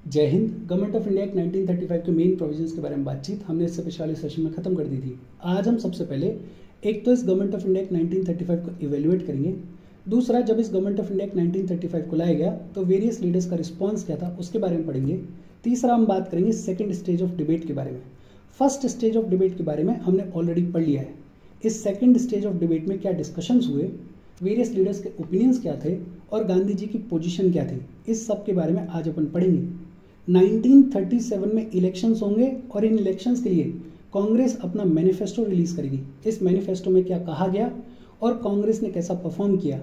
जय Hind. Government of India act 1935 के main provisions के बारे में बातचीत हमने इससे पिछले वाले सेशन में खत्म कर दी थी। आज हम सबसे पहले एक तो इस गवर्नमेंट ऑफ इंडिया एक्ट 1935 को इवेल्युएट करेंगे। दूसरा, जब इस गवर्नमेंट ऑफ इंडिया एक्ट 1935 को लाया गया तो वेरियस लीडर्स का रिस्पॉन्स क्या था उसके बारे में पढ़ेंगे। तीसरा, हम बात करेंगे सेकेंड स्टेज ऑफ डिबेट के बारे में। फर्स्ट स्टेज ऑफ डिबेट के बारे में हमने ऑलरेडी पढ़ लिया है। इस सेकेंड स्टेज ऑफ डिबेट में क्या डिस्कशंस हुए, वेरियस लीडर्स के ओपिनियंस क्या थे और गांधी जी की पोजीशन क्या थी, इस सब के बारे में आज अपन पढ़ेंगे। 1937 में इलेक्शंस होंगे और इन इलेक्शंस के लिए कांग्रेस अपना मैनिफेस्टो रिलीज करेगी। इस मैनिफेस्टो में क्या कहा गया और कांग्रेस ने कैसा परफॉर्म किया,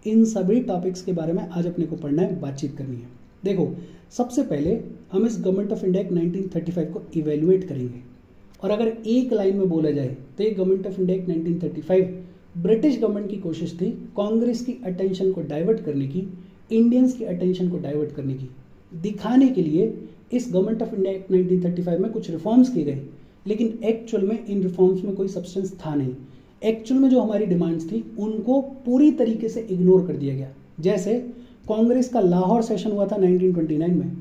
इन सभी टॉपिक्स के बारे में आज अपने को पढ़ना है, बातचीत करनी है। देखो, सबसे पहले हम इस गवर्नमेंट ऑफ इंडिया 1935 को इवेल्युएट करेंगे और अगर एक लाइन में बोला जाए तो ये government of India 1935 British government की कोशिश थी कांग्रेस की अटेंशन को डाइवर्ट करने की, इंडियंस की अटेंशन को डाइवर्ट करने की। दिखाने के लिए इस गवर्नमेंट ऑफ इंडिया एक्ट 1935 में कुछ रिफॉर्म्स किए गए, लेकिन एक्चुअल में इन रिफॉर्म्स में कोई सब्सटेंस था नहीं। एक्चुअल में जो हमारी डिमांड्स थी उनको पूरी तरीके से इग्नोर कर दिया गया। जैसे कांग्रेस का लाहौर सेशन हुआ था 1929 में,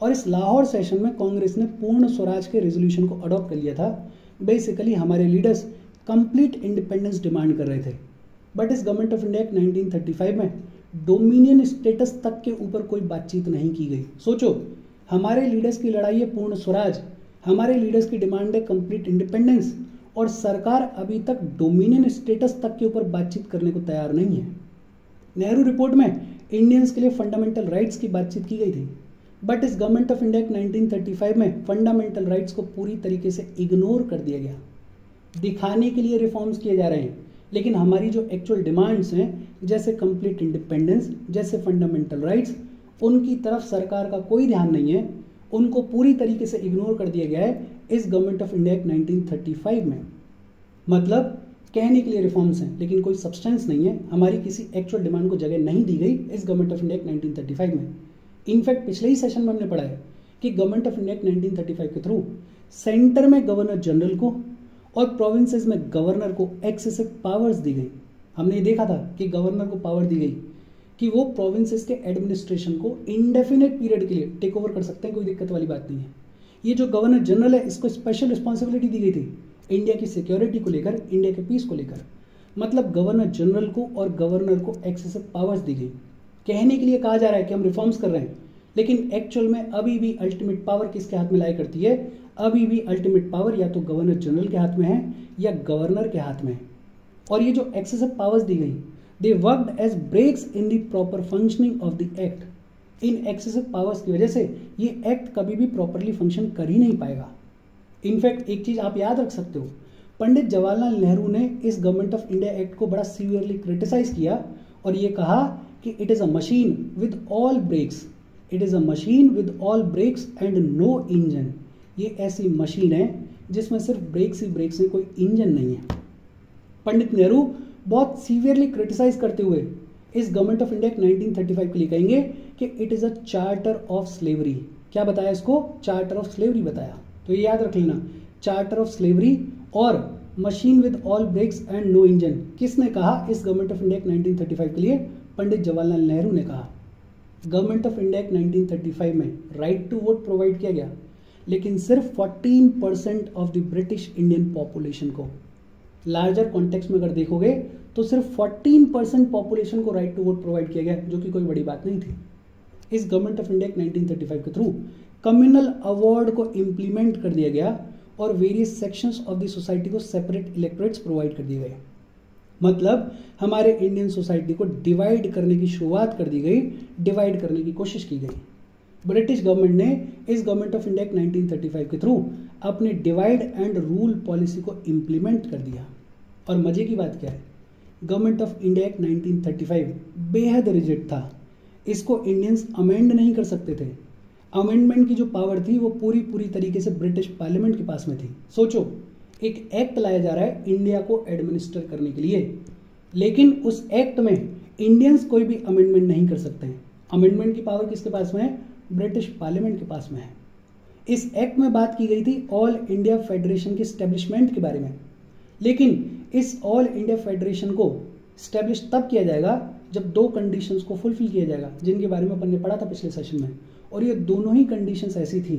और इस लाहौर सेशन में कांग्रेस ने पूर्ण स्वराज के रेजोल्यूशन को अडॉप्ट कर लिया था। बेसिकली हमारे लीडर्स कंप्लीट इंडिपेंडेंस डिमांड कर रहे थे, बट इस गवर्नमेंट ऑफ इंडिया एक्ट 1935 में डोमिनियन स्टेटस तक के ऊपर कोई बातचीत नहीं की गई। सोचो, हमारे लीडर्स की लड़ाई है पूर्ण स्वराज, हमारे लीडर्स की डिमांड है कंप्लीट इंडिपेंडेंस, और सरकार अभी तक डोमिनियन स्टेटस तक के ऊपर बातचीत करने को तैयार नहीं है। नेहरू रिपोर्ट में इंडियंस के लिए फंडामेंटल राइट्स की बातचीत की गई थी, बट इस गवर्नमेंट ऑफ इंडिया 1935 में फंडामेंटल राइट्स को पूरी तरीके से इग्नोर कर दिया गया। दिखाने के लिए रिफॉर्म्स किए जा रहे हैं, लेकिन हमारी जो एक्चुअल डिमांड्स हैं, जैसे कंप्लीट इंडिपेंडेंस, जैसे फंडामेंटल राइट्स, उनकी तरफ सरकार का कोई ध्यान नहीं है। उनको पूरी तरीके से इग्नोर कर दिया गया है इस गवर्नमेंट ऑफ इंडिया 1935 में। मतलब कहने के लिए रिफॉर्म्स हैं, लेकिन कोई सब्सटेंस नहीं है। हमारी किसी एक्चुअल डिमांड को जगह नहीं दी गई इस गवर्नमेंट ऑफ इंडिया 1935 में। इनफैक्ट पिछले ही सेशन में हमने पढ़ा है कि गवर्नमेंट ऑफ इंडिया 1935 के थ्रू सेंटर में गवर्नर जनरल को और प्रोविंसेस में गवर्नर को एक्सेसिव पावर्स दी गई। हमने ये देखा था कि गवर्नर को पावर दी गई कि वो प्रोविंसेस के एडमिनिस्ट्रेशन को इंडेफिनेट पीरियड के लिए टेक ओवर कर सकते हैं, कोई दिक्कत वाली बात नहीं है। ये जो गवर्नर जनरल है, इसको स्पेशल रिस्पॉन्सिबिलिटी दी गई थी इंडिया की सिक्योरिटी को लेकर, इंडिया के पीस को लेकर। मतलब गवर्नर जनरल को और गवर्नर को एक्सेसिव पावर्स दी गई। कहने के लिए कहा जा रहा है कि हम रिफॉर्म्स कर रहे हैं, लेकिन एक्चुअल में अभी भी अल्टीमेट पावर किसके हाथ में लाया करती है? अभी भी अल्टीमेट पावर या तो गवर्नर जनरल के हाथ में है या गवर्नर के हाथ में है। और ये जो एक्सेसिव पावर्स दी गई, they worked as brakes in the proper functioning of the act. इन एक्सेसिव पावर्स की वजह से ये एक्ट कभी भी प्रॉपरली फंक्शन कर ही नहीं पाएगा। इनफैक्ट एक चीज आप याद रख सकते हो, पंडित जवाहरलाल नेहरू ने इस गवर्नमेंट ऑफ इंडिया एक्ट को बड़ा सीवियरली क्रिटिसाइज किया और ये कहा कि it is a machine with all brakes, it is a machine with all brakes and no engine. ये ऐसी मशीन है जिसमें सिर्फ ब्रेक्स ही ब्रेक्स हैं, कोई इंजन नहीं है। पंडित नेहरू बहुत सीवियरली क्रिटिसाइज करते हुए इस गवर्नमेंट ऑफ इंडिया 1935 के लिए कहेंगे कि it is a charter of slavery. क्या बताया इसको? चार्टर ऑफ स्लेवरी बताया। तो ये याद रख लेना, चार्टर ऑफ स्लेवरी और machine with all brakes and no engine किसने कहा इस गवर्नमेंट ऑफ इंडिया 1935 के लिए? पंडित जवाहरलाल नेहरू ने कहा। गवर्नमेंट ऑफ इंडिया 1935 में राइट टू वोट प्रोवाइड किया गया, लेकिन सिर्फ 14% of the British Indian population को। लार्जर कॉन्टेक्स्ट में अगर देखोगे तो सिर्फ 14% पॉपुलेशन को राइट टू वोट प्रोवाइड किया गया, जो कि कोई बड़ी बात नहीं थी। इस गवर्नमेंट ऑफ इंडिया 1935 के थ्रू कम्युनल अवार्ड को इंप्लीमेंट कर दिया गया और various sections of the society को सेपरेट इलेक्टोरेट्स प्रोवाइड कर दिए गए। मतलब हमारे इंडियन सोसाइटी को डिवाइड करने की शुरुआत कर दी गई, डिवाइड करने की कोशिश की गई। ब्रिटिश गवर्नमेंट ने इस गवर्नमेंट ऑफ इंडिया 1935 के थ्रू अपने डिवाइड एंड रूल पॉलिसी को इंप्लीमेंट कर दिया। और मजे की बात क्या है, गवर्नमेंट ऑफ इंडिया एक्ट 1935 बेहद रिजिड था। इसको इंडियंस अमेंड नहीं कर सकते थे। अमेंडमेंट की जो पावर थी वो पूरी तरीके से ब्रिटिश पार्लियामेंट के पास में थी। सोचो, एक एक्ट लाया जा रहा है इंडिया को एडमिनिस्टर करने के लिए, लेकिन उस एक्ट में इंडियंस कोई भी अमेंडमेंट नहीं कर सकते हैं। अमेंडमेंट की पावर किसके पास में है? ब्रिटिश पार्लियामेंट के पास में है। इस एक्ट में बात की गई थी ऑल इंडिया फेडरेशन के स्टैब्लिशमेंट के बारे में, लेकिन इस ऑल इंडिया फेडरेशन को स्टैब्लिश तब किया जाएगा जब दो कंडीशंस को फुलफिल किया जाएगा, जिनके बारे में अपन ने पढ़ा था पिछले सेशन में। और ये दोनों ही कंडीशंस ऐसी थी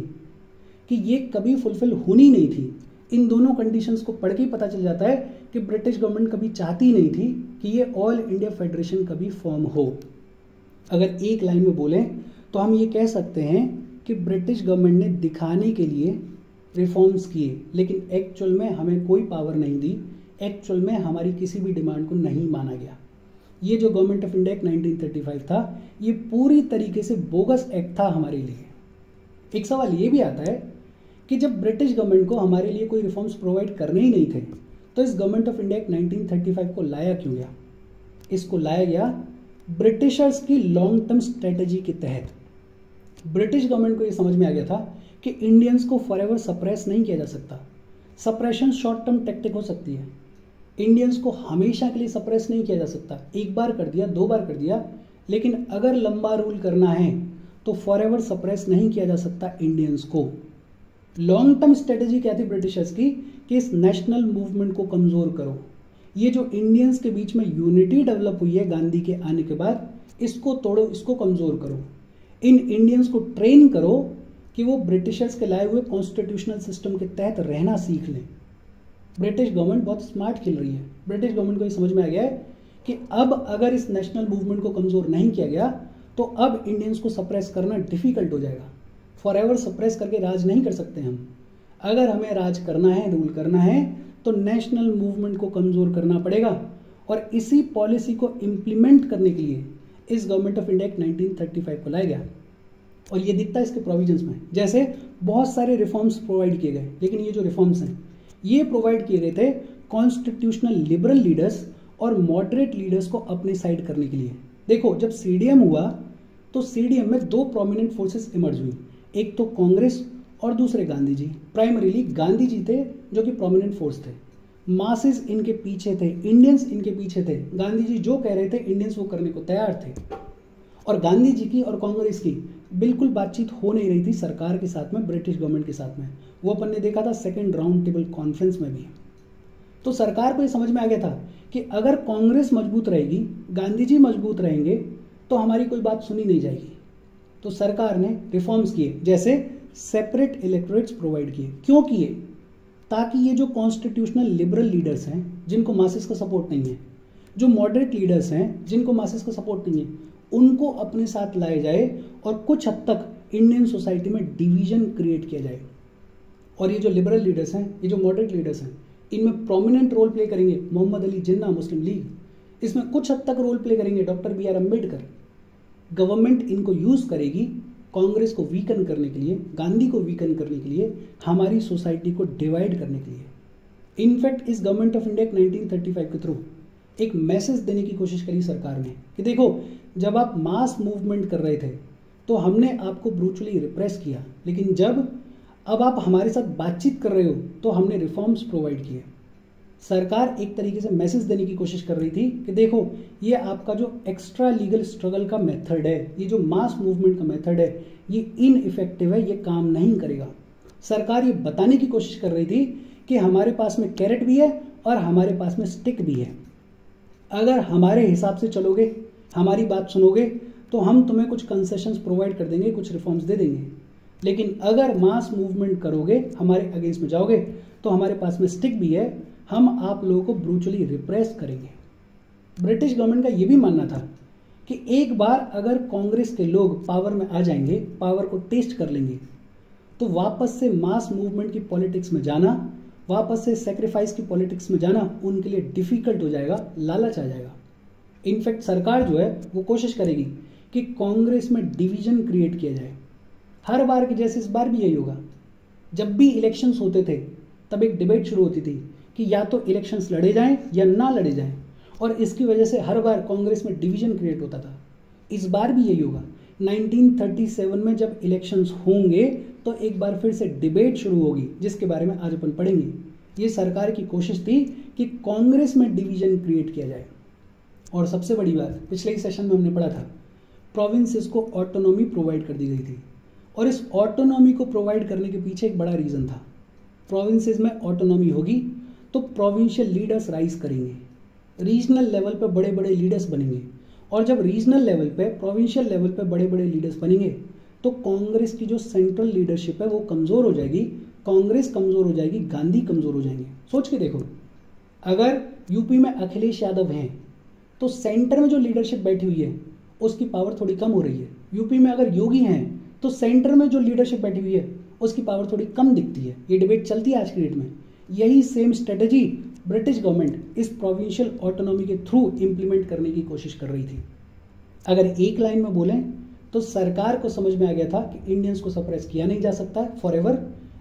कि ये कभी फुलफिल होनी नहीं थी। इन दोनों कंडीशंस को पढ़ के ही पता चल जाता है कि ब्रिटिश गवर्नमेंट कभी चाहती नहीं थी कि ये ऑल इंडिया फेडरेशन कभी फॉर्म हो। अगर एक लाइन में बोलें तो हम ये कह सकते हैं कि ब्रिटिश गवर्नमेंट ने दिखाने के लिए रिफॉर्म्स किए, लेकिन एक्चुअल में हमें कोई पावर नहीं दी, एक्चुअल में हमारी किसी भी डिमांड को नहीं माना गया। ये जो गवर्नमेंट ऑफ इंडिया एक्ट 1935 था, ये पूरी तरीके से बोगस एक्ट था हमारे लिए। एक सवाल ये भी आता है कि जब ब्रिटिश गवर्नमेंट को हमारे लिए कोई रिफॉर्म्स प्रोवाइड करने ही नहीं थे, तो इस गवर्नमेंट ऑफ इंडिया एक्ट 1935 को लाया क्यों गया? इसको लाया गया ब्रिटिशर्स की लॉन्ग टर्म स्ट्रेटेजी के तहत। ब्रिटिश गवर्नमेंट को ये समझ में आ गया था कि इंडियंस को फॉरएवर सप्रेस नहीं किया जा सकता। सप्रेशन शॉर्ट टर्म टैक्टिक हो सकती है, इंडियंस को हमेशा के लिए सप्रेस नहीं किया जा सकता। एक बार कर दिया, दो बार कर दिया, लेकिन अगर लंबा रूल करना है तो फॉरएवर सप्रेस नहीं किया जा सकता इंडियंस को। लॉन्ग टर्म स्ट्रेटेजी क्या थी ब्रिटिशर्स की कि इस नेशनल मूवमेंट को कमजोर करो। ये जो इंडियंस के बीच में यूनिटी डेवलप हुई है गांधी के आने के बाद, इसको तोड़ो, इसको कमजोर करो। इन इंडियंस को ट्रेन करो कि वो ब्रिटिशर्स के लाए हुए कॉन्स्टिट्यूशनल सिस्टम के तहत रहना सीख लें। ब्रिटिश गवर्नमेंट बहुत स्मार्ट खेल रही है। ब्रिटिश गवर्नमेंट को ये समझ में आ गया है कि अब अगर इस नेशनल मूवमेंट को कमजोर नहीं किया गया तो अब इंडियंस को सप्रेस करना डिफिकल्ट हो जाएगा। फॉरएवर सप्रेस करके राज नहीं कर सकते हम। अगर हमें राज करना है, रूल करना है, तो नेशनल मूवमेंट को कमजोर करना पड़ेगा। और इसी पॉलिसी को इंप्लीमेंट करने के लिए इस गवर्नमेंट ऑफ इंडिया एक्ट 1935 को लाया गया। और ये दिखता है इसके प्रोविजंस में। जैसे बहुत सारे रिफॉर्म्स प्रोवाइड किए गए, लेकिन ये जो रिफॉर्म्स हैं ये प्रोवाइड किए गए थे कॉन्स्टिट्यूशनल लिबरल लीडर्स और मॉडरेट लीडर्स को अपने साइड करने के लिए। देखो, जब सीडीएम हुआ तो सीडीएम में दो प्रोमिनेंट फोर्सेस इमर्ज हुई, एक तो कांग्रेस और दूसरे गांधी जी। प्राइमरीली गांधी जी थे जो कि प्रोमिनेंट फोर्स थे, मासेस इनके पीछे थे, इंडियंस इनके पीछे थे। गांधी जी जो कह रहे थे इंडियंस वो करने को तैयार थे। और गांधी जी की और कांग्रेस की बिल्कुल बातचीत हो नहीं रही थी सरकार के साथ में, ब्रिटिश गवर्नमेंट के साथ में। वो अपन ने देखा था सेकेंड राउंड टेबल कॉन्फ्रेंस में भी। तो सरकार को ये समझ में आ गया था कि अगर कांग्रेस मजबूत रहेगी, गांधी जी मजबूत रहेंगे, तो हमारी कोई बात सुनी नहीं जाएगी। तो सरकार ने रिफॉर्म्स किए, जैसे सेपरेट इलेक्टोरेट्स प्रोवाइड किए। क्यों किए? ताकि ये जो कॉन्स्टिट्यूशनल लिबरल लीडर्स हैं जिनको मासेस का सपोर्ट नहीं है, जो मॉडरेट लीडर्स हैं जिनको मासेस का सपोर्ट नहीं है, उनको अपने साथ लाया जाए और कुछ हद तक इंडियन सोसाइटी में डिवीजन क्रिएट किया जाए। और ये जो लिबरल लीडर्स हैं, ये जो मॉडरेट लीडर्स हैं, इनमें प्रोमिनेंट रोल प्ले करेंगे मोहम्मद अली जिन्ना मुस्लिम लीग, इसमें कुछ हद तक रोल प्ले करेंगे doctor B R Ambedkar. Government इनको यूज करेगी कांग्रेस को वीकन करने के लिए, गांधी को वीकन करने के लिए, हमारी सोसाइटी को डिवाइड करने के लिए। इनफैक्ट इस गवर्नमेंट ऑफ इंडिया 1935 के थ्रू एक मैसेज देने की कोशिश करी सरकार ने कि देखो, जब आप मास मूवमेंट कर रहे थे तो हमने आपको ब्रूटली रिप्रेस किया, लेकिन जब अब आप हमारे साथ बातचीत कर रहे हो तो हमने रिफॉर्म्स प्रोवाइड किए। सरकार एक तरीके से मैसेज देने की कोशिश कर रही थी कि देखो, ये आपका जो एक्स्ट्रा लीगल स्ट्रगल का मेथड है, ये जो मास मूवमेंट का मेथड है, ये इनइफेक्टिव है, ये काम नहीं करेगा। सरकार ये बताने की कोशिश कर रही थी कि हमारे पास में कैरेट भी है और हमारे पास में स्टिक भी है। अगर हमारे हिसाब से चलोगे, हमारी बात सुनोगे, तो हम तुम्हें कुछ कंसेशंस प्रोवाइड कर देंगे, कुछ रिफॉर्म्स दे देंगे। लेकिन अगर मास मूवमेंट करोगे, हमारे अगेंस्ट में जाओगे, तो हमारे पास में स्टिक भी है, हम आप लोगों को ब्रूटली रिप्रेस करेंगे। ब्रिटिश गवर्नमेंट का यह भी मानना था कि एक बार अगर कांग्रेस के लोग पावर में आ जाएंगे, पावर को टेस्ट कर लेंगे, तो वापस से मास मूवमेंट की पॉलिटिक्स में जाना, वापस से सेक्रीफाइस की पॉलिटिक्स में जाना उनके लिए डिफिकल्ट हो जाएगा, लालच आ जाएगा। इनफैक्ट सरकार जो है वो कोशिश करेगी कि कांग्रेस में डिवीजन क्रिएट किया जाए। हर बार की जैसे इस बार भी यही होगा। जब भी इलेक्शंस होते थे तब एक डिबेट शुरू होती थी कि या तो इलेक्शंस लड़े जाएं या ना लड़े जाएं, और इसकी वजह से हर बार कांग्रेस में डिवीजन क्रिएट होता था। इस बार भी यही होगा। 1937 में जब इलेक्शंस होंगे तो एक बार फिर से डिबेट शुरू होगी, जिसके बारे में आज अपन पढ़ेंगे। ये सरकार की कोशिश थी कि कांग्रेस में डिवीजन क्रिएट किया जाए। और सबसे बड़ी बात, पिछले ही सेशन में हमने पढ़ा था, प्रोविंसेस को ऑटोनॉमी प्रोवाइड कर दी गई थी। और इस ऑटोनॉमी को प्रोवाइड करने के पीछे एक बड़ा रीज़न था। प्रोविंसेस में ऑटोनॉमी होगी तो प्रोविंशियल लीडर्स राइज करेंगे, रीजनल लेवल पे बड़े बड़े लीडर्स बनेंगे, और जब रीजनल लेवल पे, प्रोविंशियल लेवल पे बड़े बड़े लीडर्स बनेंगे, तो कांग्रेस की जो सेंट्रल लीडरशिप है वो कमज़ोर हो जाएगी, कांग्रेस कमज़ोर हो जाएगी, गांधी कमज़ोर हो जाएंगे। सोच के देखो, अगर यूपी में अखिलेश यादव हैं तो सेंटर में जो लीडरशिप बैठी हुई है उसकी पावर थोड़ी कम हो रही है। यूपी में अगर योगी हैं तो सेंटर में जो लीडरशिप बैठी हुई है उसकी पावर थोड़ी कम दिखती है। ये डिबेट चलती है आज की डेट में। यही सेम स्ट्रेटजी ब्रिटिश गवर्नमेंट इस प्रोविंशियल ऑटोनॉमी के थ्रू इंप्लीमेंट करने की कोशिश कर रही थी। अगर एक लाइन में बोलें तो सरकार को समझ में आ गया था कि इंडियंस को सप्रेस किया नहीं जा सकता फॉर एवर।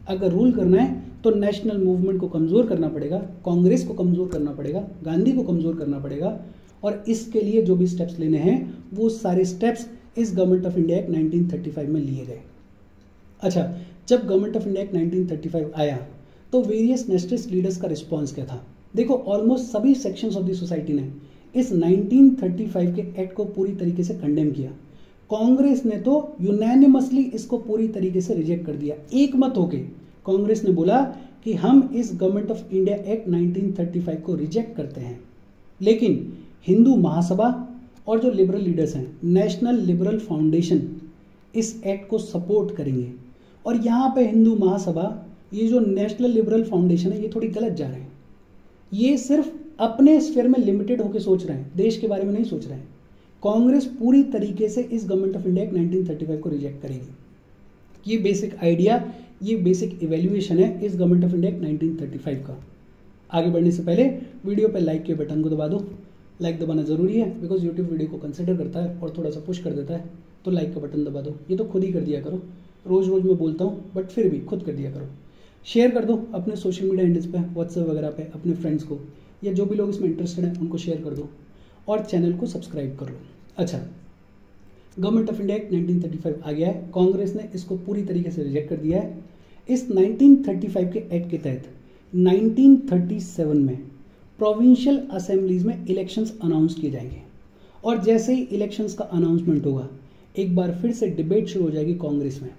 अगर रूल करना है तो नेशनल मूवमेंट को कमज़ोर करना पड़ेगा, कांग्रेस को कमज़ोर करना पड़ेगा, गांधी को कमज़ोर करना पड़ेगा, और इसके लिए जो भी स्टेप्स लेने हैं वो सारे स्टेप्स इस गवर्नमेंट ऑफ इंडिया एक्ट 1935 में लिए गए। अच्छा, जब गवर्नमेंट ऑफ इंडिया एक्ट 1935 आया तो वेरियस नेशनलिस्ट लीडर्स का रिस्पॉन्स क्या था? देखो, ऑलमोस्ट सभी सेक्शंस ऑफ द सोसाइटी ने इस 1935 के एक्ट को पूरी तरीके से कंडेम किया। कांग्रेस ने तो यूनैनिमसली इसको पूरी तरीके से रिजेक्ट कर दिया। एक मत होके कांग्रेस ने बोला कि हम इस गवर्नमेंट ऑफ इंडिया एक्ट 1935 को रिजेक्ट करते हैं। लेकिन हिंदू महासभा और जो लिबरल लीडर्स हैं, नेशनल लिबरल फाउंडेशन, इस एक्ट को सपोर्ट करेंगे। और यहाँ पे हिंदू महासभा, ये जो नेशनल लिबरल फाउंडेशन है, ये थोड़ी गलत जा रहे हैं। ये सिर्फ अपने स्फीयर में लिमिटेड होकर सोच रहे हैं, देश के बारे में नहीं सोच रहे हैं। कांग्रेस पूरी तरीके से इस गवर्नमेंट ऑफ इंडिया एक्ट 1935 को रिजेक्ट करेगी। ये बेसिक आइडिया, ये बेसिक इवेल्युएशन है इस गवर्नमेंट ऑफ इंडिया एक्ट 1935 का। आगे बढ़ने से पहले वीडियो पे लाइक के बटन को दबा दो। लाइक दबाना जरूरी है बिकॉज यूट्यूब वीडियो को कंसिडर करता है और थोड़ा सा पुश कर देता है, तो लाइक का बटन दबा दो। ये तो खुद ही कर दिया करो, रोज रोज मैं बोलता हूँ बट फिर भी खुद कर दिया करो। शेयर कर दो अपने सोशल मीडिया हैंडल्स पे, व्हाट्सएप वगैरह पे अपने फ्रेंड्स को, या जो भी लोग इसमें इंटरेस्टेड हैं उनको शेयर कर दो, और चैनल को सब्सक्राइब कर लो। अच्छा, गवर्नमेंट ऑफ इंडिया एक्ट 1935 आ गया है, कांग्रेस ने इसको पूरी तरीके से रिजेक्ट कर दिया है। इस 1935 के एक्ट के तहत 1937 में प्रोविंशियल असेंबलीज में इलेक्शंस अनाउंस किए जाएंगे, और जैसे ही इलेक्शंस का अनाउंसमेंट होगा एक बार फिर से डिबेट शुरू हो जाएगी कांग्रेस में।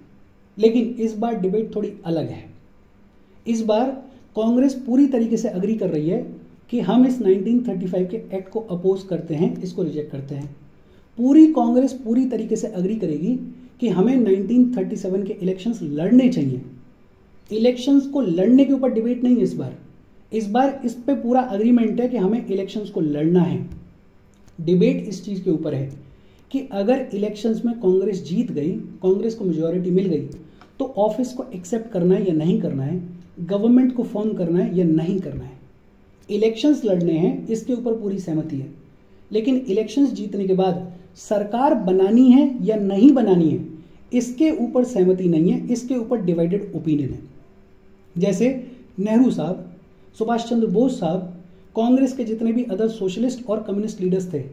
लेकिन इस बार डिबेट थोड़ी अलग है। इस बार कांग्रेस पूरी तरीके से अग्री कर रही है कि हम इस 1935 के एक्ट को अपोज करते हैं, इसको रिजेक्ट करते हैं। पूरी कांग्रेस पूरी तरीके से अग्री करेगी कि हमें 1937 के इलेक्शंस लड़ने चाहिए। इलेक्शंस को लड़ने के ऊपर डिबेट नहीं है इस बार इस पे पूरा अग्रीमेंट है कि हमें इलेक्शंस को लड़ना है। डिबेट इस चीज के ऊपर है कि अगर इलेक्शंस में कांग्रेस जीत गई, कांग्रेस को मेजॉरिटी मिल गई, तो ऑफिस को एक्सेप्ट करना है या नहीं करना है, गवर्नमेंट को फॉर्म करना है या नहीं करना है। इलेक्शंस लड़ने हैं, इसके ऊपर पूरी सहमति है। लेकिन इलेक्शंस जीतने के बाद सरकार बनानी है या नहीं बनानी है, इसके ऊपर सहमति नहीं है, इसके ऊपर डिवाइडेड ओपिनियन है। जैसे नेहरू साहब, सुभाष चंद्र बोस साहब, कांग्रेस के जितने भी अदर सोशलिस्ट और कम्युनिस्ट लीडर्स थे,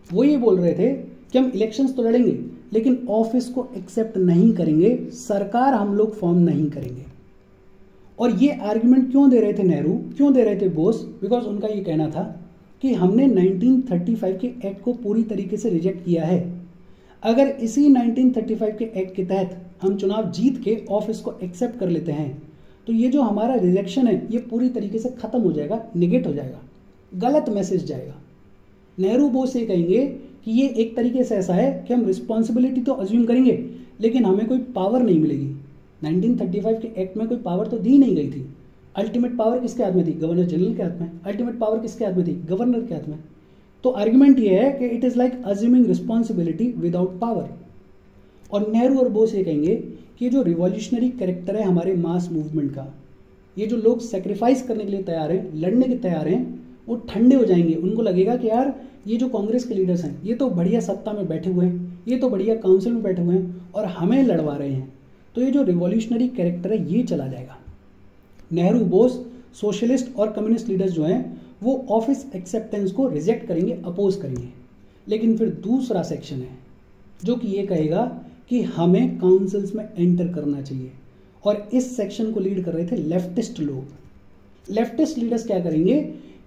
वो ये बोल रहे थे कि हम इलेक्शंस तो लड़ेंगे लेकिन ऑफिस को एक्सेप्ट नहीं करेंगे, सरकार हम लोग फॉर्म नहीं करेंगे। और ये आर्ग्यूमेंट क्यों दे रहे थे नेहरू, क्यों दे रहे थे बोस? बिकॉज उनका ये कहना था कि हमने 1935 के एक्ट को पूरी तरीके से रिजेक्ट किया है। अगर इसी 1935 के एक्ट के तहत हम चुनाव जीत के ऑफिस को एक्सेप्ट कर लेते हैं तो ये जो हमारा रिजेक्शन है ये पूरी तरीके से खत्म हो जाएगा, निगेट हो जाएगा, गलत मैसेज जाएगा। नेहरू बोस ये कहेंगे कि ये एक तरीके से ऐसा है कि हम रिस्पॉन्सिबिलिटी तो अज्यूम करेंगे लेकिन हमें कोई पावर नहीं मिलेगी। 1935 के एक्ट में कोई पावर तो दी नहीं गई थी। अल्टीमेट पावर किसके हाथ में थी? गवर्नर जनरल के हाथ में। अल्टीमेट पावर किसके हाथ में थी? गवर्नर के हाथ में। तो आर्ग्यूमेंट ये है कि it is like assuming responsibility without power. और नेहरू और बोस ये कहेंगे कि जो रिवॉल्यूशनरी कैरेक्टर है हमारे मास मूवमेंट का, ये जो लोग सेक्रीफाइस करने के लिए तैयार हैं, लड़ने के तैयार हैं, वो ठंडे हो जाएंगे। उनको लगेगा कि यार ये जो कांग्रेस के लीडर्स हैं ये तो बढ़िया सत्ता में बैठे हुए हैं, ये तो बढ़िया काउंसिल में बैठे हुए हैं और हमें लड़वा रहे हैं, तो ये जो रिवॉल्यूशनरी कैरेक्टर है ये चला जाएगा। नेहरू, बोस, सोशलिस्ट और कम्युनिस्ट लीडर्स जो हैं वो ऑफिस एक्सेप्टेंस को रिजेक्ट करेंगे, अपोज करेंगे। लेकिन फिर दूसरा सेक्शन है जो कि ये कहेगा कि हमें काउंसिल्स में एंटर करना चाहिए, और इस सेक्शन को लीड कर रहे थे लेफ्टिस्ट लोग। लेफ्टिस्ट लीडर्स क्या करेंगे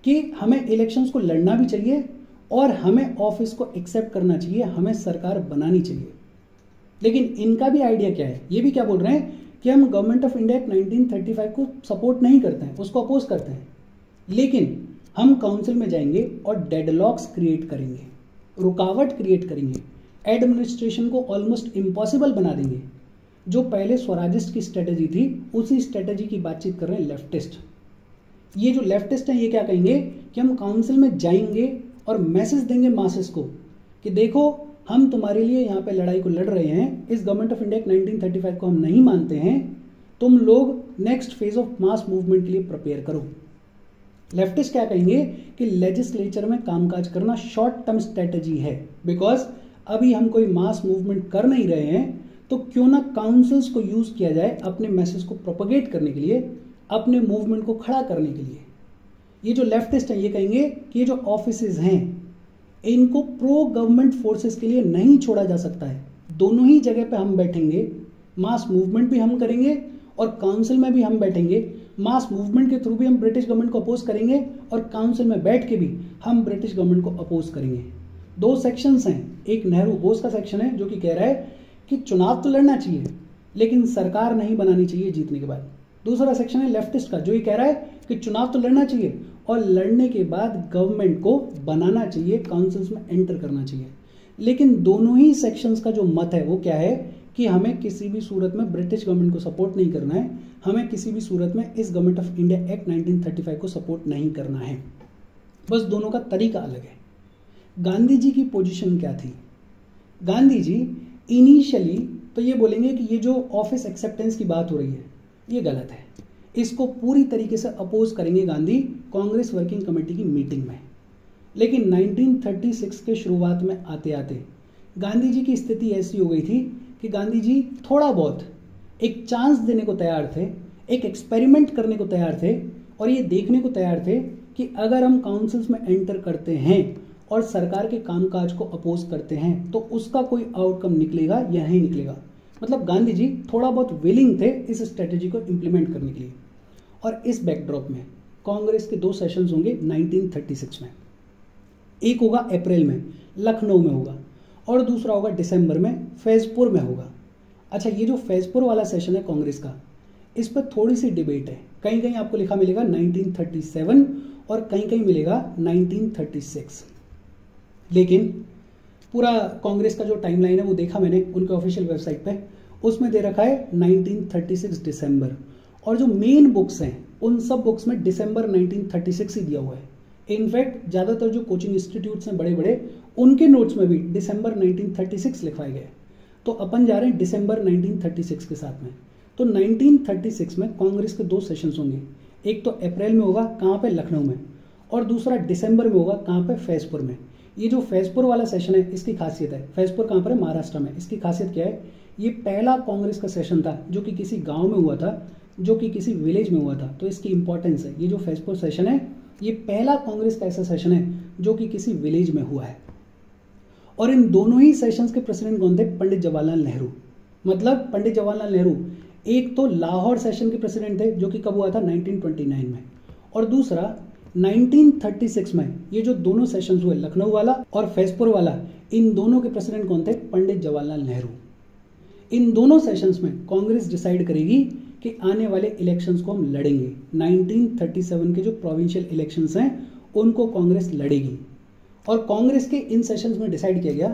कि हमें इलेक्शंस को लड़ना भी चाहिए और हमें ऑफिस को एक्सेप्ट करना चाहिए, हमें सरकार बनानी चाहिए। लेकिन इनका भी आइडिया क्या है? ये भी क्या बोल रहे हैं कि हम गवर्नमेंट ऑफ इंडिया 1935 को सपोर्ट नहीं करते हैं, उसको अपोज करते हैं, लेकिन हम काउंसिल में जाएंगे और डेडलॉक्स क्रिएट करेंगे, रुकावट क्रिएट करेंगे, एडमिनिस्ट्रेशन को ऑलमोस्ट इम्पॉसिबल बना देंगे जो पहले स्वराजिस्ट की स्ट्रेटेजी थी उसी स्ट्रेटेजी की बातचीत कर रहे हैं लेफ्टिस्ट। ये जो लेफ्टिस्ट हैं ये क्या कहेंगे कि हम काउंसिल में जाएंगे और मैसेज देंगे मासेस को कि देखो हम तुम्हारे लिए यहाँ पे लड़ाई को लड़ रहे हैं, इस गवर्नमेंट ऑफ इंडिया 1935 को हम नहीं मानते हैं, तुम लोग next phase of mass movement के लिए प्रिपेयर करो। लेफ्टिस्ट क्या कहेंगे कि लेजिस्लेचर में कामकाज करना शॉर्ट टर्म स्ट्रेटेजी है, बिकॉज अभी हम कोई मास मूवमेंट कर नहीं रहे हैं, तो क्यों ना काउंसिल्स को यूज किया जाए अपने मैसेज को प्रोपगेट करने के लिए, अपने मूवमेंट को खड़ा करने के लिए। ये जो लेफ्टिस्ट हैं ये कहेंगे कि ये जो ऑफिसेज हैं इनको प्रो गवर्नमेंट फोर्सेस के लिए नहीं छोड़ा जा सकता है, दोनों ही जगह पे हम बैठेंगे, मास मूवमेंट भी हम करेंगे और काउंसिल में भी हम बैठेंगे। मास मूवमेंट के थ्रू भी हम ब्रिटिश गवर्नमेंट को अपोज करेंगे और काउंसिल में बैठ के भी हम ब्रिटिश गवर्नमेंट को अपोज करेंगे। दो सेक्शंस हैं, एक नेहरू बोस का सेक्शन है जो कि कह रहा है कि चुनाव तो लड़ना चाहिए लेकिन सरकार नहीं बनानी चाहिए जीतने के बाद। दूसरा सेक्शन है लेफ्टिस्ट का जो ये कह रहा है कि चुनाव तो लड़ना चाहिए और लड़ने के बाद गवर्नमेंट को बनाना चाहिए, काउंसिल्स में एंटर करना चाहिए। लेकिन दोनों ही सेक्शंस का जो मत है वो क्या है कि हमें किसी भी सूरत में ब्रिटिश गवर्नमेंट को सपोर्ट नहीं करना है, हमें किसी भी सूरत में इस गवर्नमेंट ऑफ इंडिया एक्ट 1935 को सपोर्ट नहीं करना है। बस दोनों का तरीका अलग है। गांधी जी की पोजीशन क्या थी? गांधी जी इनिशियली तो ये बोलेंगे कि ये जो ऑफिस एक्सेप्टेंस की बात हो रही है ये गलत है, इसको पूरी तरीके से अपोज करेंगे गांधी कांग्रेस वर्किंग कमेटी की मीटिंग में। लेकिन 1936 के शुरुआत में आते आते गांधी जी की स्थिति ऐसी हो गई थी कि गांधी जी थोड़ा बहुत एक चांस देने को तैयार थे, एक एक्सपेरिमेंट करने को तैयार थे और ये देखने को तैयार थे कि अगर हम काउंसिल्स में एंटर करते हैं और सरकार के कामकाज को अपोज करते हैं तो उसका कोई आउटकम निकलेगा या नहीं निकलेगा। मतलब गांधी जी थोड़ा बहुत विलिंग थे इस स्ट्रेटेजी को इंप्लीमेंट करने के लिए। और इस बैकड्रॉप में कांग्रेस के दो सेशंस होंगे 1936 में, एक होगा अप्रैल में लखनऊ में होगा और दूसरा होगा दिसंबर में फैजपुर में होगा। अच्छा, ये जो फैजपुर वाला सेशन है कांग्रेस का, इस पर थोड़ी सी डिबेट है। कहीं कहीं आपको लिखा मिलेगा 1937 और कहीं कहीं मिलेगा 1936, लेकिन पूरा कांग्रेस का जो टाइमलाइन है वो देखा मैंने उनके ऑफिशियल वेबसाइट पे, उसमें दे रखा है 1936 दिसंबर, और जो मेन बुक्स हैं उन सब बुक्स में दिसंबर 1936 ही दिया हुआ है। इनफैक्ट ज़्यादातर जो कोचिंग इंस्टीट्यूट्स हैं बड़े बड़े, उनके नोट्स में भी दिसंबर 1936 लिखवाए गए। तो अपन जा रहे हैं दिसंबर 1936 के साथ में। तो 1936 में कांग्रेस के दो सेशंस होंगे, एक तो अप्रैल में होगा कहाँ पे, लखनऊ में, और दूसरा दिसंबर में होगा कहाँ पे, फैजपुर में। ये जो फैजपुर वाला सेशन है इसकी खासियत है, फैजपुर कहाँ पर है, महाराष्ट्र में। इसकी खासियत क्या है, ये पहला कांग्रेस का सेशन था जो कि किसी गाँव में हुआ था, जो कि किसी विलेज में हुआ था, तो इसकी इंपॉर्टेंस है। ये जो फैजपुर सेशन है ये पहला कांग्रेस का ऐसा सेशन है जो कि किसी विलेज में हुआ है। और इन दोनों ही सेशंस के प्रेसिडेंट कौन थे, पंडित जवाहरलाल नेहरू। मतलब पंडित जवाहरलाल नेहरू एक तो लाहौर सेशन के प्रेसिडेंट थे जो कि कब हुआ था, 1929 में, और दूसरा 1936 में। ये जो दोनों सेशंस हुए लखनऊ वाला और फैजपुर वाला, इन दोनों के प्रेसिडेंट कौन थे, पंडित जवाहरलाल नेहरू। इन दोनों सेशंस में कांग्रेस डिसाइड करेगी कि आने वाले इलेक्शंस को हम लड़ेंगे। 1937 के जो प्रोविंशियल इलेक्शंस हैं उनको कांग्रेस लड़ेगी। और कांग्रेस के इन सेशंस में डिसाइड किया गया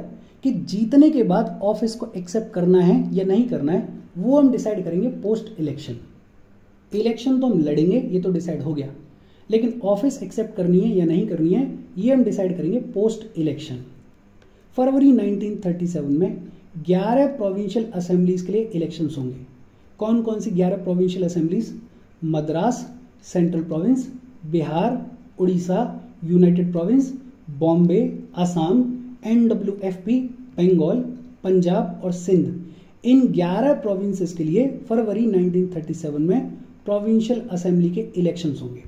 कि जीतने के बाद ऑफिस को एक्सेप्ट करना है या नहीं करना है वो हम डिसाइड करेंगे पोस्ट इलेक्शन। इलेक्शन तो हम लड़ेंगे, ये तो डिसाइड हो गया, लेकिन ऑफिस एक्सेप्ट करनी है या नहीं करनी है ये हम डिसाइड करेंगे पोस्ट इलेक्शन। फरवरी 1937 में 11 प्रोविंशियल असेंबलीज के लिए इलेक्शंस होंगे। कौन कौन सी 11 provincial assemblies, Madras, Central Provinces, Bihar, Orissa, United Provinces, Bombay, Assam, NWFP, Bengal, Punjab और सिंध। इन 11 प्रोविंसेस के लिए फरवरी 1937 में प्रोविंशियल असेंबली के इलेक्शंस होंगे।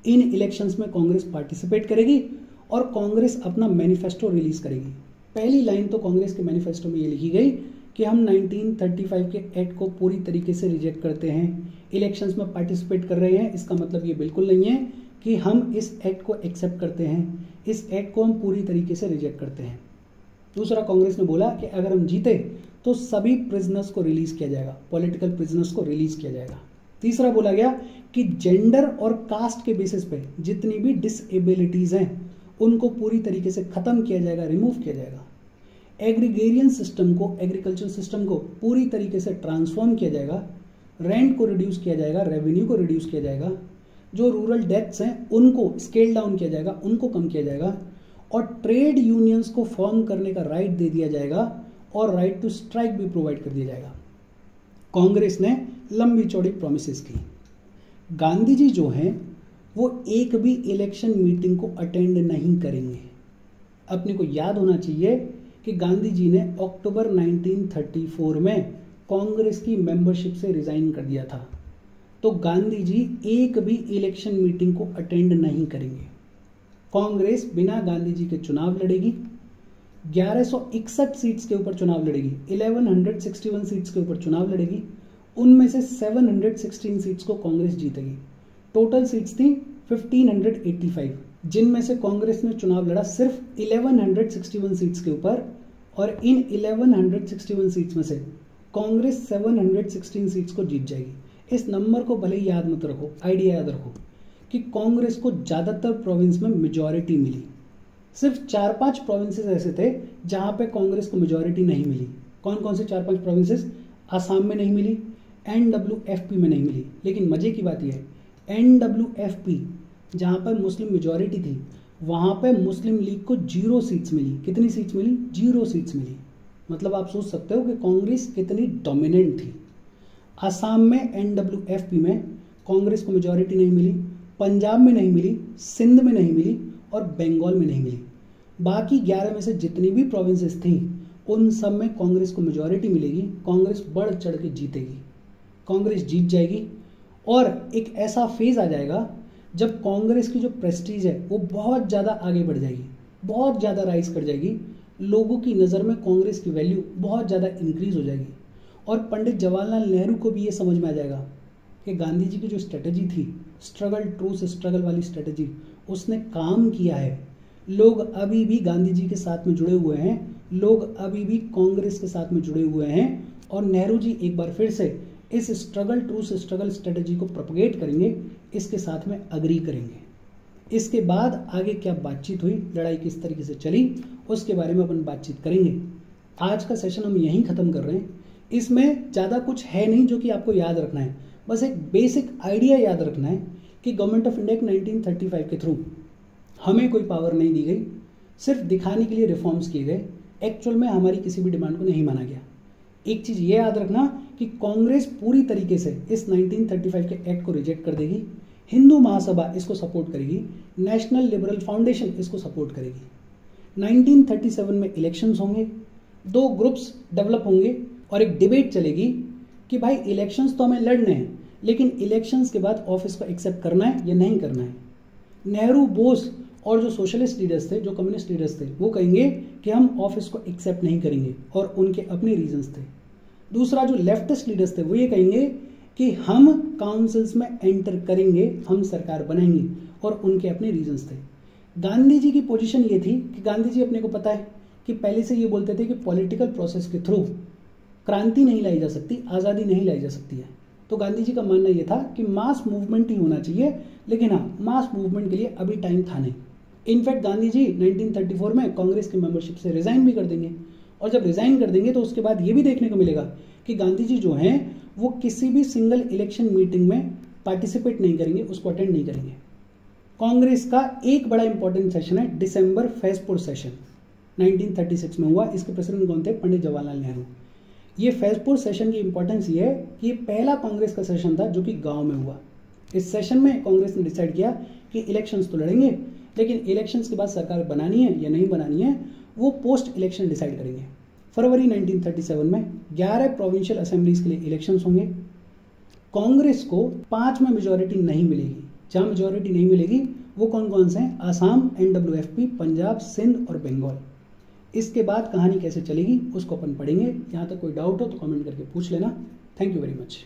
इन इलेक्शंस में कांग्रेस पार्टिसिपेट करेगी और कांग्रेस अपना मैनिफेस्टो रिलीज करेगी। पहली लाइन तो कांग्रेस के मैनिफेस्टो में ये लिखी गई कि हम 1935 के एक्ट को पूरी तरीके से रिजेक्ट करते हैं। इलेक्शंस में पार्टिसिपेट कर रहे हैं इसका मतलब ये बिल्कुल नहीं है कि हम इस एक्ट को एक्सेप्ट करते हैं, इस एक्ट को हम पूरी तरीके से रिजेक्ट करते हैं। दूसरा, कांग्रेस ने बोला कि अगर हम जीते तो सभी प्रिजनर्स को रिलीज किया जाएगा, पॉलिटिकल प्रिजनर्स को रिलीज किया जाएगा। तीसरा बोला गया कि जेंडर और कास्ट के बेसिस पे जितनी भी डिसेबिलिटीज हैं उनको पूरी तरीके से खत्म किया जाएगा, रिमूव किया जाएगा। एग्रीगेरियन सिस्टम को, एग्रीकल्चर सिस्टम को पूरी तरीके से ट्रांसफॉर्म किया जाएगा, रेंट को रिड्यूस किया जाएगा, रेवेन्यू को रिड्यूस किया जाएगा, जो रूरल डेथ्स हैं उनको स्केल डाउन किया जाएगा, उनको कम किया जाएगा, और ट्रेड यूनियंस को फॉर्म करने का राइट दे दिया जाएगा और राइट टू स्ट्राइक भी प्रोवाइड कर दिया जाएगा। कांग्रेस ने लंबी चौड़ी प्रॉमिसेस की। गांधी जी जो हैं वो एक भी इलेक्शन मीटिंग को अटेंड नहीं करेंगे। अपने को याद होना चाहिए कि गांधी जी ने अक्टूबर 1934 में कांग्रेस की मेंबरशिप से रिजाइन कर दिया था। तो गांधी जी एक भी इलेक्शन मीटिंग को अटेंड नहीं करेंगे। कांग्रेस बिना गांधी जी के चुनाव लड़ेगी, 1161 सीट्स के ऊपर चुनाव लड़ेगी, 1161 सीट्स के ऊपर चुनाव लड़ेगी। उनमें से 716 सीट्स को कांग्रेस जीतेगी। टोटल सीट्स थी 1585, जिनमें से कांग्रेस ने चुनाव लड़ा सिर्फ 1161 सीट्स के ऊपर, और इन 1161 सीट्स में से कांग्रेस 716 सीट्स को जीत जाएगी। इस नंबर को भले ही याद मत रखो, आइडिया याद रखो कि कांग्रेस को ज़्यादातर प्रोविंस में मेजॉरिटी मिली। सिर्फ 4-5 प्रोविंसेस ऐसे थे जहां पे कांग्रेस को मेजॉरिटी नहीं मिली। कौन कौन से 4-5 प्रोविंसेस? आसाम में नहीं मिली, NWFP में नहीं मिली। लेकिन मजे की बात यह है, NWFP जहां पर मुस्लिम मेजॉरिटी थी, वहां पे मुस्लिम लीग को 0 सीट्स मिली। कितनी सीट्स मिली? 0 सीट्स मिली। मतलब आप सोच सकते हो कि कांग्रेस कितनी डोमिनेंट थी। आसाम में NWFP में कांग्रेस को मेजॉरिटी नहीं मिली, पंजाब में नहीं मिली, सिंध में नहीं मिली और बंगाल में नहीं मिली। बाकी 11 में से जितनी भी प्रोविंसेस थी उन सब में कांग्रेस को मेजॉरिटी मिलेगी। कांग्रेस बढ़ चढ़ के जीतेगी, कांग्रेस जीत जाएगी। और एक ऐसा फेज आ जाएगा जब कांग्रेस की जो प्रेस्टीज है वो बहुत ज़्यादा आगे बढ़ जाएगी, बहुत ज़्यादा राइज कर जाएगी। लोगों की नज़र में कांग्रेस की वैल्यू बहुत ज़्यादा इंक्रीज हो जाएगी। और पंडित जवाहरलाल नेहरू को भी ये समझ में आ जाएगा कि गांधी जी की जो स्ट्रेटजी थी, स्ट्रगल ट्रूथ स्ट्रगल वाली स्ट्रेटजी, उसने काम किया है। लोग अभी भी गांधी जी के साथ में जुड़े हुए हैं, लोग अभी भी कांग्रेस के साथ में जुड़े हुए हैं। और नेहरू जी एक बार फिर से इस स्ट्रगल ट्रूथ स्ट्रगल स्ट्रेटजी को प्रोपगेट करेंगे, इसके साथ में अग्री करेंगे। इसके बाद आगे क्या बातचीत हुई, लड़ाई किस तरीके से चली, उसके बारे में अपन बातचीत करेंगे। आज का सेशन हम यहीं ख़त्म कर रहे हैं। इसमें ज़्यादा कुछ है नहीं जो कि आपको याद रखना है। बस एक बेसिक आइडिया याद रखना है कि गवर्नमेंट ऑफ इंडिया 1935 के थ्रू हमें कोई पावर नहीं दी गई, सिर्फ दिखाने के लिए रिफॉर्म्स किए गए। एक्चुअल में हमारी किसी भी डिमांड को नहीं माना गया। एक चीज़ ये याद रखना कि कांग्रेस पूरी तरीके से इस 1935 के एक्ट को रिजेक्ट कर देगी। हिंदू महासभा इसको सपोर्ट करेगी, नेशनल लिबरल फाउंडेशन इसको सपोर्ट करेगी। 1937 में इलेक्शंस होंगे, 2 ग्रुप्स डेवलप होंगे और एक डिबेट चलेगी कि भाई इलेक्शंस तो हमें लड़ने हैं, लेकिन इलेक्शंस के बाद ऑफिस को एक्सेप्ट करना है या नहीं करना है। नेहरू, बोस और जो सोशलिस्ट लीडर्स थे, जो कम्युनिस्ट लीडर्स थे, वो कहेंगे कि हम ऑफिस को एक्सेप्ट नहीं करेंगे और उनके अपने रीजंस थे। दूसरा जो लेफ्टिस्ट लीडर्स थे वो ये कहेंगे कि हम काउंसिल्स में एंटर करेंगे, हम सरकार बनाएंगे और उनके अपने रीजंस थे। गांधी जी की पोजीशन ये थी कि गांधी जी अपने को पता है कि पहले से ये बोलते थे कि पॉलिटिकल प्रोसेस के थ्रू क्रांति नहीं लाई जा सकती, आज़ादी नहीं लाई जा सकती है। तो गांधी जी का मानना ये था कि मास मूवमेंट ही होना चाहिए, लेकिन हाँ, मास मूवमेंट के लिए अभी टाइम था नहीं। इनफैक्ट गांधी जी 1934 में कांग्रेस की मेंबरशिप से रिजाइन भी कर देंगे। और जब रिजाइन कर देंगे तो उसके बाद ये भी देखने को मिलेगा कि गांधी जी जो हैं वो किसी भी सिंगल इलेक्शन मीटिंग में पार्टिसिपेट नहीं करेंगे, उसको अटेंड नहीं करेंगे। कांग्रेस का एक बड़ा इंपॉर्टेंट सेशन है दिसंबर फैजपुर सेशन, 1936 में हुआ। इसके प्रेसिडेंट कौन थे? पंडित जवाहरलाल नेहरू। ये फैजपुर सेशन की इंपॉर्टेंस ये है कि ये पहला कांग्रेस का सेशन था जो कि गांव में हुआ। इस सेशन में कांग्रेस ने डिसाइड किया कि इलेक्शंस तो लड़ेंगे, लेकिन इलेक्शंस के बाद सरकार बनानी है या नहीं बनानी है वो पोस्ट इलेक्शन डिसाइड करेंगे। फरवरी 1937 में 11 प्रोविंशियल असेंबलीज के लिए इलेक्शंस होंगे। कांग्रेस को 5 में मेजॉरिटी नहीं मिलेगी। जहां मेजॉरिटी नहीं मिलेगी वो कौन कौन से हैं? आसाम, NWFP, पंजाब, सिंध और बंगाल। इसके बाद कहानी कैसे चलेगी उसको अपन पढ़ेंगे। यहाँ तक कोई डाउट हो तो कमेंट करके पूछ लेना। Thank you very much.